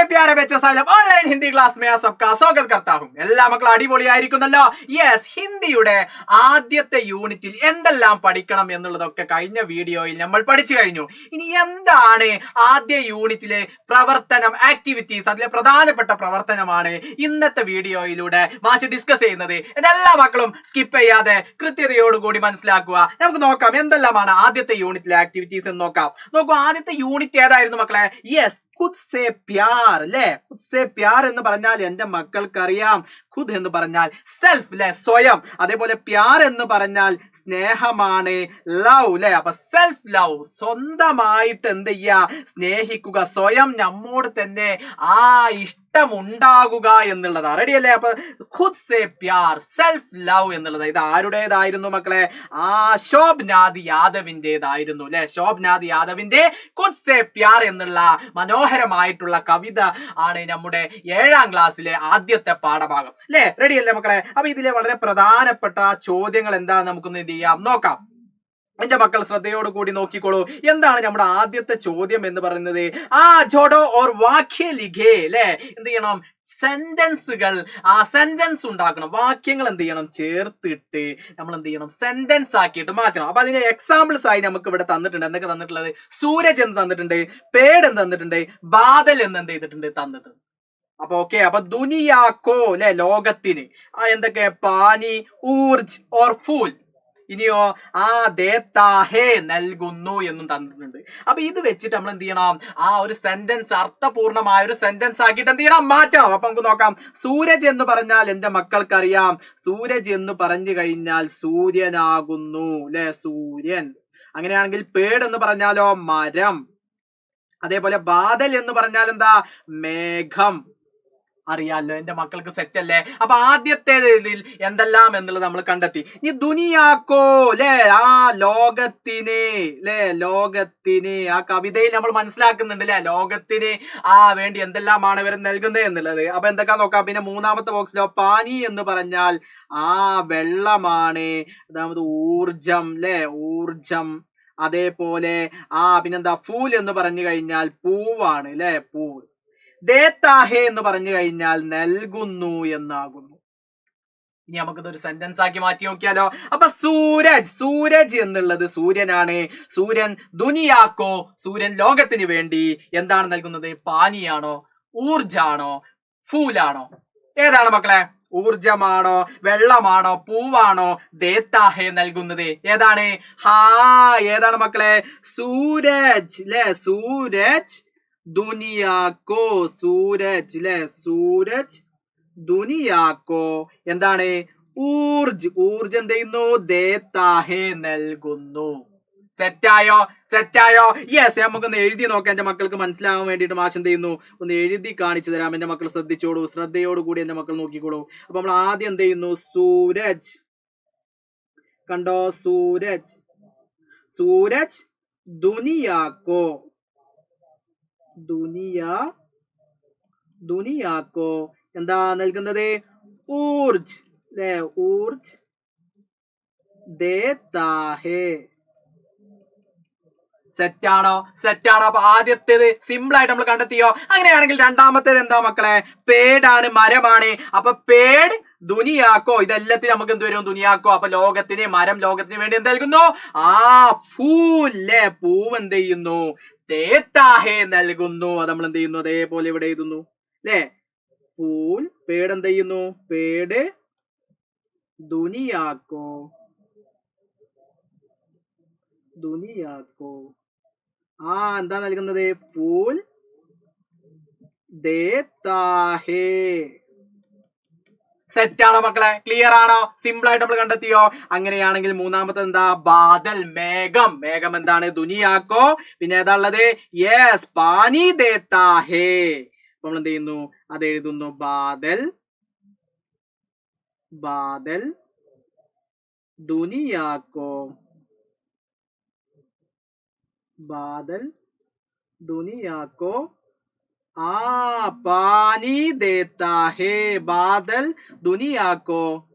प्यारे बच्चों साहब ഓൺലൈൻ ഹിന്ദി ക്ലാസ് में सबका स्वागत करता हूं. എല്ലാ മക്കളും അടിപൊളിയായിരിക്കുന്നല്ലോ. യെസ്, ഹിന്ദിയുടെ ആദ്യത്തെ യൂണിറ്റിൽ എന്തെല്ലാം പഠിക്കണം എന്നുള്ളതൊക്കെ കഴിഞ്ഞ വീഡിയോയിൽ നമ്മൾ പഠിച്ചു കഴിഞ്ഞു. ഇനി എന്താണ് ആദ്യ യൂണിറ്റിലെ പ്രവർത്തനം, ആക്ടിവിറ്റീസ്, അതിലെ പ്രധാനപ്പെട്ട പ്രവർത്തനമാണ് ഇന്നത്തെ വീഡിയോയിലൂടെ മാഷ് ഡിസ്കസ് ചെയ്യുന്നത്. എല്ലാ മക്കളും സ്കിപ്പ് ചെയ്യാതെ കൃത്യതയോടുകൂടി മനസ്സിലാക്കുക. നമുക്ക് നോക്കാം എന്തെല്ലാമാണ് ആദ്യത്തെ യൂണിറ്റിലെ ആക്ടിവിറ്റീസ് എന്ന് നോക്കാം. നോക്കൂ, ആദ്യത്തെ യൂണിറ്റ് ഏതായിരുന്നു മക്കളെ? യെസ്, ഖുദ് സേ പ്യാർ അല്ലെ. ഖുദ് സേ പ്യാർ എന്ന് പറഞ്ഞാൽ എന്റെ മക്കൾക്കറിയാം. ഖുദ് എന്ന് പറഞ്ഞാൽ സെൽഫ് അല്ലെ, സ്വയം. അതേപോലെ പ്യാർ എന്ന് പറഞ്ഞാൽ സ്നേഹമാണ്, ലവ് അല്ലെ. അപ്പൊ സെൽഫ് ലവ്, സ്വന്തമായിട്ട് എന്ത് ചെയ്യുക? സ്നേഹിക്കുക, സ്വയം നമ്മോട് തന്നെ ഇഷ്ടമുണ്ടാകുക എന്നുള്ളതാ. റെഡി അല്ലേ? അപ്പൊ ഖുദ് സേ പ്യാർ, സെൽഫ് ലവ് എന്നുള്ളത് ഇത് ആരുടേതായിരുന്നു മക്കളെ? ശോഭ്നാഥ് യാദവിന്റേതായിരുന്നു അല്ലെ. ശോഭ്നാഥ് യാദവിന്റെ ഖുദ് സേ പ്യാർ എന്നുള്ള മനോഹരമായിട്ടുള്ള കവിത ആണ് നമ്മുടെ 7ാം ക്ലാസ്സിലെ ആദ്യത്തെ പാഠഭാഗം അല്ലെ. റെഡി അല്ലേ മക്കളെ? അപ്പൊ ഇതിലെ വളരെ പ്രധാനപ്പെട്ട ചോദ്യങ്ങൾ എന്താണ് നമുക്കൊന്ന് എന്ത് ചെയ്യാം, നോക്കാം. എന്റെ മക്കൾ ശ്രദ്ധയോട് കൂടി നോക്കിക്കോളൂ. എന്താണ് നമ്മുടെ ആദ്യത്തെ ചോദ്യം എന്ന് പറയുന്നത്? ജോഡോ ഓർ വാക്യ ലിഖേ അല്ലെ. എന്ത് ചെയ്യണം? സെന്റൻസുകൾ, സെന്റൻസ് ഉണ്ടാക്കണം. വാക്യങ്ങൾ എന്ത് ചെയ്യണം? ചേർത്തിട്ട് നമ്മൾ എന്ത് ചെയ്യണം? സെന്റൻസ് ആക്കിയിട്ട് മാറ്റണം. അപ്പൊ അതിന്റെ എക്സാമ്പിൾസ് ആയി നമുക്ക് ഇവിടെ തന്നിട്ടുണ്ട്. എന്തൊക്കെ തന്നിട്ടുള്ളത്? സൂരജ് എന്ന് തന്നിട്ടുണ്ട്, പേട് എന്ന് തന്നിട്ടുണ്ട്, ബാദൽ എന്ന് എന്ത് ചെയ്തിട്ടുണ്ട്? തന്നിട്ടുണ്ട്. അപ്പൊ ഓക്കെ. അപ്പൊ ദുനിയാക്കോ അല്ലെ, ലോകത്തിന്. എന്തൊക്കെ? പാനി, ഊർജ് ഓർ ഫൂൽ. ഇനിയോ ദേത്താഹേ, നൽകുന്നു എന്നും തന്നിട്ടുണ്ട്. അപ്പൊ ഇത് വെച്ചിട്ട് നമ്മൾ എന്ത് ചെയ്യണം? ഒരു സെന്റൻസ് അർത്ഥപൂർണമായ ഒരു സെന്റൻസ് ആക്കിയിട്ട് എന്ത് ചെയ്യണം? മാറ്റണം. അപ്പൊ നമുക്ക് നോക്കാം. സൂരജ് എന്ന് പറഞ്ഞാൽ എന്റെ മക്കൾക്കറിയാം. സൂരജ് എന്ന് പറഞ്ഞു കഴിഞ്ഞാൽ സൂര്യനാകുന്നു അല്ലെ, സൂര്യൻ. അങ്ങനെയാണെങ്കിൽ പേട് എന്ന് പറഞ്ഞാലോ മരം. അതേപോലെ ബാദൽ എന്ന് പറഞ്ഞാൽ എന്താ? മേഘം. അറിയാലോ, എന്റെ മക്കൾക്ക് സെറ്റ് അല്ലേ? അപ്പൊ ആദ്യത്തേതിൽ എന്തെല്ലാം എന്നുള്ളത് നമ്മൾ കണ്ടെത്തി. ഈ ദുനിയാക്കോ അല്ലെ, ലോകത്തിന് അല്ലെ, ലോകത്തിന്. കവിതയിൽ നമ്മൾ മനസ്സിലാക്കുന്നുണ്ട് അല്ലെ, ലോകത്തിന് വേണ്ടി എന്തെല്ലാമാണ് ഇവർ നൽകുന്നത് എന്നുള്ളത്. അപ്പൊ എന്തൊക്കെ നോക്കാം. പിന്നെ 3ാമത്തെ ബോക്സിലോ പാനി എന്ന് പറഞ്ഞാൽ വെള്ളമാണ്. അതായത് ഊർജം അല്ലെ, ഊർജം. അതേപോലെ പിന്നെന്താ? ഫൂൽ എന്ന് പറഞ്ഞു കഴിഞ്ഞാൽ പൂവാണ് അല്ലെ, പൂവ്. ദേത്താഹേ എന്ന് പറഞ്ഞു കഴിഞ്ഞാൽ നൽകുന്നു എന്നാകുന്നു. ഇനി നമുക്കിതൊരു സെന്റൻസ് ആക്കി മാറ്റി നോക്കിയാലോ. അപ്പൊ സൂരജ്, സൂരജ് എന്നുള്ളത് സൂര്യനാണ്. സൂര്യൻ ദുനിയാക്കോ, സൂര്യൻ ലോകത്തിന് വേണ്ടി എന്താണ് നൽകുന്നത്? പാനിയാണോ, ഊർജാണോ, ഫൂലാണോ? ഏതാണ് മക്കളെ? ഊർജമാണോ, വെള്ളമാണോ, പൂവാണോ? ദേത്താഹേ നൽകുന്നത് ഏതാണ്? ഏതാണ് മക്കളെ? സൂരജ് അല്ലെ, സൂരജ് ദുനിയാക്കോ. സൂരജ് അല്ലെ, സൂരജ് ദുനിയാക്കോ എന്താണ്? ഊർജ്. ഊർജ് എന്ത് ചെയ്യുന്നു? ദേത്താഹേ നൽകുന്നു. സെറ്റായോ? സെറ്റായോ? യെസ്. നമുക്കൊന്ന് എഴുതി നോക്കാം. എന്റെ മക്കൾക്ക് മനസ്സിലാവാൻ വേണ്ടിയിട്ട് മാഷ് എന്ത് ചെയ്യുന്നു? ഒന്ന് എഴുതി കാണിച്ചു തരാം. എന്റെ മക്കൾ ശ്രദ്ധിച്ചോളൂ, ശ്രദ്ധയോട് കൂടി എന്റെ മക്കൾ നോക്കിക്കോളൂ. അപ്പൊ നമ്മൾ ആദ്യം എന്ത് ചെയ്യുന്നു? സൂരജ്. കണ്ടോ? സൂരജ്. സൂരജ് ദുനിയാക്കോ. ദുനിയാക്കോ എന്താ നൽകുന്നത്? ഊർജ് അല്ലെ, ഊർജ് ദേത്താഹേ. സെറ്റാണോ? സെറ്റാണോ? അപ്പൊ ആദ്യത്തേത് സിമ്പിൾ ആയിട്ട് നമ്മൾ കണ്ടെത്തിയോ? അങ്ങനെയാണെങ്കിൽ രണ്ടാമത്തേത് എന്താ മക്കളെ? പേടാണ്, മരമാണ്. അപ്പൊ പേട് ദുനിയാക്കോ. ഇതെല്ലാത്തിനും നമുക്ക് എന്ത് വരും? ദുനിയാക്കോ. അപ്പൊ ലോകത്തിന്, മരം ലോകത്തിന് വേണ്ടി എന്ത് നൽകുന്നു? ഫൂൽ അല്ലെ, പൂവ് എന്ത് ചെയ്യുന്നു? ദേത്താഹേ നൽകുന്നു. അത് നമ്മൾ എന്ത് ചെയ്യുന്നു? അതേപോലെ ഇവിടെ എഴുതുന്നു അല്ലെ. ഫൂൽ, പേട് എന്ത് ചെയ്യുന്നു? പേട് ദുനിയാക്കോ. ദുനിയാക്കോ എന്താ നൽകുന്നത്? ഫൂൽ ദേത്താഹേ. സെറ്റാണോ മക്കളെ? ക്ലിയർ ആണോ? സിമ്പിൾ ആയിട്ട് നമ്മൾ കണ്ടെത്തിയോ? അങ്ങനെയാണെങ്കിൽ 3ാമത്തെ എന്താ? ബാദൽ, മേഘം. മേഘം എന്താണ്? ദുനിയാക്കോ. പിന്നെ ഏതാ ഉള്ളത്? യെസ്, പാനി ദേത്താഹേ. നമ്മൾ എന്ത് ചെയ്യുന്നു? അത് എഴുതുന്നു. ബാദൽ, ബാദൽ ദുനിയാക്കോ. ബാദൽ ദുനിയാക്കോ पानी देता है. बादल दुनिया को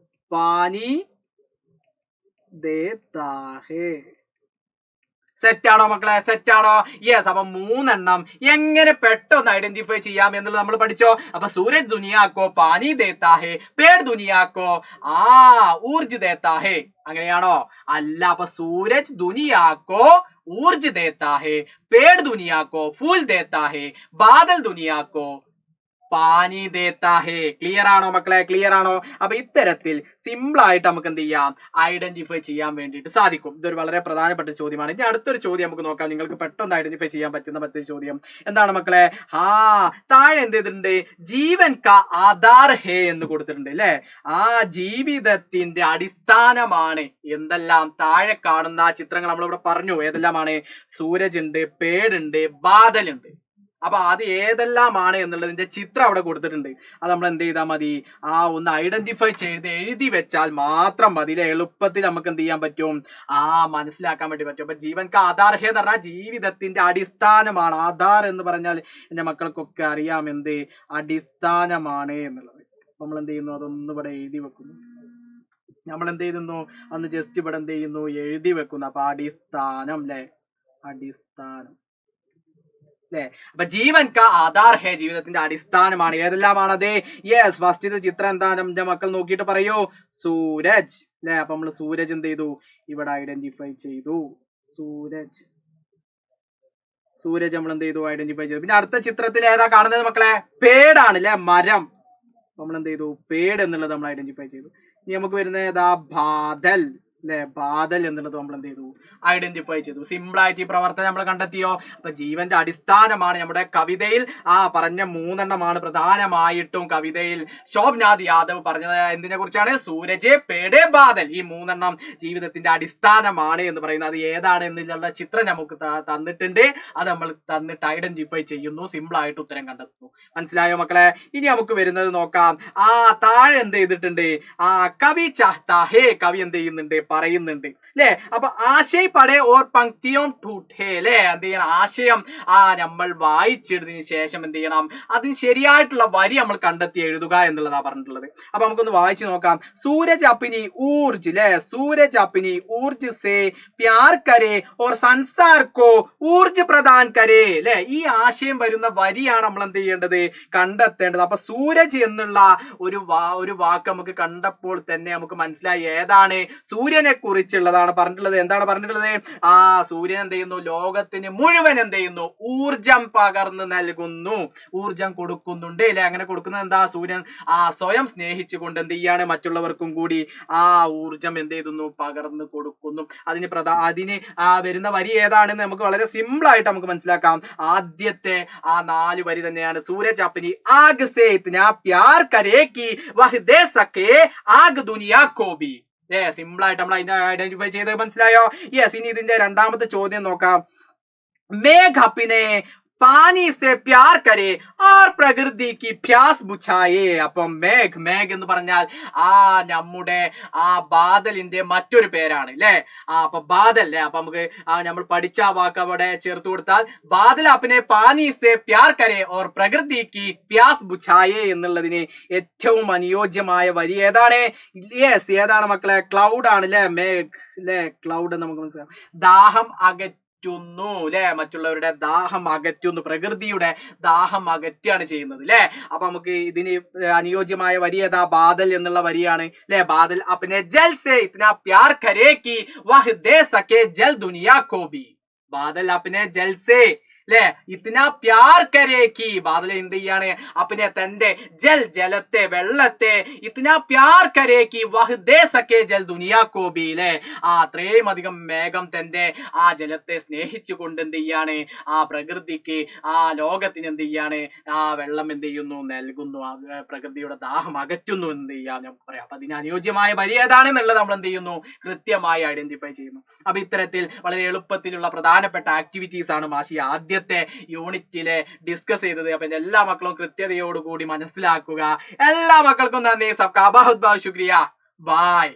पानी देता है. സെറ്റ് ആണോ മക്കളെ? സെറ്റ് ആണോ? യെസ്. അപ്പൊ 3 എണ്ണം എങ്ങനെ പെട്ടെന്ന് ഐഡന്റിഫൈ ചെയ്യാം എന്നുള്ളത് നമ്മൾ പഠിച്ചോ. അപ്പൊ സൂരജ് ദുനിയാക്കോ പാനി ദേത്താ ഹേ, പേട് ദുനിയാക്കോ ഊർജ് ദേത്താ ഹേ. അങ്ങനെയാണോ? അല്ല. അപ്പൊ സൂരജ് ദുനിയാക്കോ ഊർജ് ദേത്താ ഹേ, പേട് ദുനിയാക്കോ ഫൂൽ ദേത്താ ഹേ, ബാദൽ ദുനിയാക്കോ പാനി ദേത്താ ഹേ. ക്ലിയർ ആണോ മക്കളെ? ക്ലിയർ ആണോ? അപ്പൊ ഇത്തരത്തിൽ സിമ്പിൾ ആയിട്ട് നമുക്ക് എന്ത് ചെയ്യാം? ഐഡന്റിഫൈ ചെയ്യാൻ വേണ്ടിയിട്ട് സാധിക്കും. ഇതൊരു വളരെ പ്രധാനപ്പെട്ട ചോദ്യമാണ്. ഇനി അടുത്തൊരു ചോദ്യം നമുക്ക് നോക്കാം. നിങ്ങൾക്ക് പെട്ടെന്ന് ഐഡന്റിഫൈ ചെയ്യാൻ പറ്റുന്ന മറ്റൊരു ചോദ്യം എന്താണ് മക്കളെ? താഴെ എന്ത് ചെയ്തിട്ടുണ്ട്? ജീവൻ കാ ആധാർ ഹേ എന്ന് കൊടുത്തിട്ടുണ്ട് അല്ലെ. ജീവിതത്തിന്റെ അടിസ്ഥാനമാണ് എന്തെല്ലാം? താഴെ കാണുന്ന ചിത്രങ്ങൾ നമ്മളിവിടെ പറഞ്ഞു. ഏതെല്ലാമാണ്? സൂരജ് ഉണ്ട്, പേടുണ്ട്, ബാദൽ ഉണ്ട്. അപ്പൊ അത് ഏതെല്ലാമാണ് എന്നുള്ളതിന്റെ ചിത്രം അവിടെ കൊടുത്തിട്ടുണ്ട്. അത് നമ്മൾ എന്ത് ചെയ്താൽ മതി? ഒന്ന് ഐഡന്റിഫൈ ചെയ്ത് എഴുതി വെച്ചാൽ മാത്രം മതി. എളുപ്പത്തിൽ നമുക്ക് എന്ത് ചെയ്യാൻ പറ്റും? മനസ്സിലാക്കാൻ വേണ്ടി പറ്റും. അപ്പൊ ജീവൻ കാ ആധാർ ഹേ എന്ന് പറഞ്ഞാൽ ജീവിതത്തിന്റെ അടിസ്ഥാനമാണ്. ആധാർ എന്ന് പറഞ്ഞാൽ എന്റെ മക്കൾക്കൊക്കെ അറിയാം എന്ത് അടിസ്ഥാനമാണ് എന്നുള്ളത്. നമ്മൾ എന്ത് ചെയ്യുന്നു? അതൊന്നും ഇവിടെ എഴുതി വെക്കുന്നു. നമ്മൾ എന്ത് ചെയ്യുന്നു? അന്ന് ജസ്റ്റ് ഇവിടെ എന്ത് ചെയ്യുന്നു? എഴുതി വെക്കുന്നു. അപ്പൊ അടിസ്ഥാനം അല്ലെ, അടിസ്ഥാനം അല്ലെ. അപ്പൊ ജീവൻ കാ ആധാർ ഹേ, ജീവിതത്തിന്റെ അടിസ്ഥാനമാണ്. ഏതെല്ലാമാണത്? യെസ്. ഫസ്റ്റ് ചിത്രം എന്താ? എന്റെ മക്കൾ നോക്കിയിട്ട് പറയൂ. സൂരജ് അല്ലെ. അപ്പൊ നമ്മൾ സൂരജ് എന്ത് ചെയ്തു? ഇവിടെ ഐഡന്റിഫൈ ചെയ്തു. സൂരജ് നമ്മൾ എന്ത് ചെയ്തു? ഐഡന്റിഫൈ ചെയ്തു. പിന്നെ അടുത്ത ചിത്രത്തിൽ ഏതാ കാണുന്നത് മക്കളെ? പേടാണ് അല്ലെ, മരം. നമ്മൾ എന്ത് ചെയ്തു? പേട് എന്നുള്ളത് നമ്മൾ ഐഡന്റിഫൈ ചെയ്തു. ഇനി നമുക്ക് വരുന്നത് ഏതാ? ബാദൽ അല്ലെ. ബാദൽ എന്നുള്ളത് നമ്മൾ എന്ത് ചെയ്തു? ഐഡന്റിഫൈ ചെയ്തു. സിമ്പിൾ ആയിട്ട് ഈ പ്രവർത്തനം നമ്മൾ കണ്ടെത്തിയോ? അപ്പൊ ജീവന്റെ അടിസ്ഥാനമാണ് നമ്മുടെ കവിതയിൽ പറഞ്ഞ 3 എണ്ണമാണ് പ്രധാനമായിട്ടും കവിതയിൽ ശോഭ്നാഥ് യാദവ് പറഞ്ഞത്. എന്തിനെ കുറിച്ചാണ്? സൂരജ്, പേട്, ബാദൽ. ഈ 3 എണ്ണം ജീവിതത്തിന്റെ അടിസ്ഥാനമാണ് എന്ന് പറയുന്നത്. അത് ഏതാണ് എന്നുള്ള ചിത്രം നമുക്ക് തന്നിട്ടുണ്ട്. അത് നമ്മൾ തന്നിട്ട് ഐഡന്റിഫൈ ചെയ്യുന്നു. സിമ്പിൾ ആയിട്ട് ഉത്തരം കണ്ടെത്തുന്നു. മനസ്സിലായോ മക്കളെ? ഇനി നമുക്ക് വരുന്നത് നോക്കാം. താഴെ എന്ത് ചെയ്തിട്ടുണ്ട്? കവി ചാഹ്താ ഹേ, കവി എന്ത് ചെയ്യുന്നുണ്ട്? പറയുന്നുണ്ട് അല്ലെ. അപ്പൊ ആശയ പടേ ഓർ പങ്ക്തിയോം ടൂട്ടേ അല്ലെ. എന്ത് ചെയ്യണം? ആശയം നമ്മൾ വായിച്ചെടുത്തതിന് ശേഷം എന്ത് ചെയ്യണം? അതിന് ശരിയായിട്ടുള്ള വരി നമ്മൾ കണ്ടെത്തി എഴുതുക എന്നുള്ളതാ പറഞ്ഞിട്ടുള്ളത്. അപ്പൊ നമുക്കൊന്ന് വായിച്ചു നോക്കാം. സൂരജ് അപ്പിനി ഊർജ് അല്ലെ, Sooraj അപ്പിനി Urja say Pyaar Kare or സംസാർ കോ ഊർജ് പ്രദാൻ കരേ അല്ലെ. ഈ ആശയം വരുന്ന വരിയാണ് നമ്മൾ എന്ത് ചെയ്യേണ്ടത്? കണ്ടെത്തേണ്ടത്. അപ്പൊ സൂരജ് എന്നുള്ള ഒരു വാക്ക് നമുക്ക് കണ്ടപ്പോൾ തന്നെ നമുക്ക് മനസ്സിലായി ഏതാണ്? സൂര്യനെ കുറിച്ചുള്ളതാണ് പറഞ്ഞിട്ടുള്ളത്. എന്താണ് പറഞ്ഞിട്ടുള്ളത്? സൂര്യൻ എന്ത് ചെയ്യുന്നു? ലോകത്തിന് മുഴുവൻ എന്ത് ചെയ്യുന്നു? ഊർജം പകർന്നു നൽകുന്നു, ഊർജം കൊടുക്കുന്നുണ്ട് അല്ലെ. അങ്ങനെ കൊടുക്കുന്നത് എന്താ? സൂര്യൻ സ്വയം സ്നേഹിച്ചുകൊണ്ട് എന്ത് ചെയ്യാണ്? മറ്റുള്ളവർക്കും കൂടി ഊർജം എന്ത് ചെയ്യുന്നു? പകർന്നു കൊടുക്കുന്നു. അതിന് വരുന്ന വരി ഏതാണെന്ന് നമുക്ക് വളരെ സിമ്പിൾ ആയിട്ട് നമുക്ക് മനസ്സിലാക്കാം. ആദ്യത്തെ 4 വരി തന്നെയാണ്. സൂരജ് അപ്നി ആഗ് സേ ഇത്നാ പ്യാർ കരേ കി വഹ് ദേ സകേ ആഗ് ദുനിയാ കോ ഭി. സിമ്പിൾ ആയിട്ട് നമ്മൾ അതിനെ ഐഡന്റിഫൈ ചെയ്ത് മനസ്സിലായോ? യെസ്. ഇനി ഇതിന്റെ രണ്ടാമത്തെ ചോദ്യം നോക്കാം. മേഘ് അപ്പിനെ പാനി സെ പ്യാർ കരേ ഓർ പ്രകൃതി കി പ്യാസ് ബുഛായേ. അപ്പം മേഘ് എന്ന് പറഞ്ഞാൽ നമ്മുടെ ബാദലിന്റെ മറ്റൊരു പേരാണ് അല്ലെ. അപ്പൊ ബാദൽ അല്ലെ. അപ്പൊ നമുക്ക് നമ്മൾ പഠിച്ച വാക്ക് അവിടെ ചേർത്ത് കൊടുത്താൽ ബാദൽ അപ്പിനെ പാനി സെ പ്യാർ കരേ ഓർ പ്രകൃതി കി പ്യാസ് ബുഛായേ എന്നുള്ളതിന് ഏറ്റവും അനുയോജ്യമായ വരി ഏതാണ്? യെസ്. ഏതാണ് മക്കളെ? ക്ലൗഡ് ആണ് അല്ലെ. മേഘ് അല്ലെ. ക്ലൗഡ് നമുക്ക് മനസ്സിലാക്കാം. ദാഹം അല്ലെ, മറ്റുള്ളവരുടെ ദാഹം അകറ്റുന്നു, പ്രകൃതിയുടെ ദാഹം അകറ്റാണ് ചെയ്യുന്നത് അല്ലെ. അപ്പൊ നമുക്ക് ഇതിന് അനുയോജ്യമായ വരി ഏതാ? ബാദൽ എന്നുള്ള വരിയാണ് അല്ലെ. ബാദൽ അപ്നെ ജൽ സേ ഇത്നാ പ്യാർ കരേ കി വഹ് ദേ സകേ ജൽ ദുനിയാ കോ ഭി. ബാദൽ അപ്നെ ജൽ സേ അല്ലെ ഇത്നാ പ്യാർ കരേക്ക്. ബാദൽ എന്ത് ചെയ്യാണ്? അപ്പനെ തന്റെ ജലത്തെ, വെള്ളത്തെ ഇത്നാ പ്യാർ കരേക്ക് വഹ് ദേ സകേ ജൽ ദുനിയാ കോ ഭി അല്ലെ. അത്രയും അധികം മേഘം തന്റെ ജലത്തെ സ്നേഹിച്ചു കൊണ്ട് എന്ത് ചെയ്യാണ്? പ്രകൃതിക്ക്, ലോകത്തിന് എന്ത് ചെയ്യാണ്? വെള്ളം എന്ത് ചെയ്യുന്നു? നൽകുന്നു. പ്രകൃതിയുടെ ദാഹം അകറ്റുന്നു എന്ത് ചെയ്യാം നമുക്ക് പറയാം. അപ്പൊ അതിന് അനുയോജ്യമായ വരി ഏതാണെന്നുള്ളത് നമ്മൾ എന്ത് ചെയ്യുന്നു? കൃത്യമായി ഐഡന്റിഫൈ ചെയ്യുന്നു. അപ്പൊ ഇത്തരത്തിൽ വളരെ എളുപ്പത്തിലുള്ള പ്രധാനപ്പെട്ട ആക്ടിവിറ്റീസ് ആണ് മാഷി ആദ്യത്തെ യൂണിറ്റിലെ ഡിസ്കസ് ചെയ്തത്. അപ്പൊ എല്ലാ മക്കളും കൃത്യതയോടുകൂടി മനസ്സിലാക്കുക. എല്ലാ മക്കൾക്കും നന്ദി. സബ്കാ ബഹുത് ബഹുത് ശുക്രിയ. ബൈ.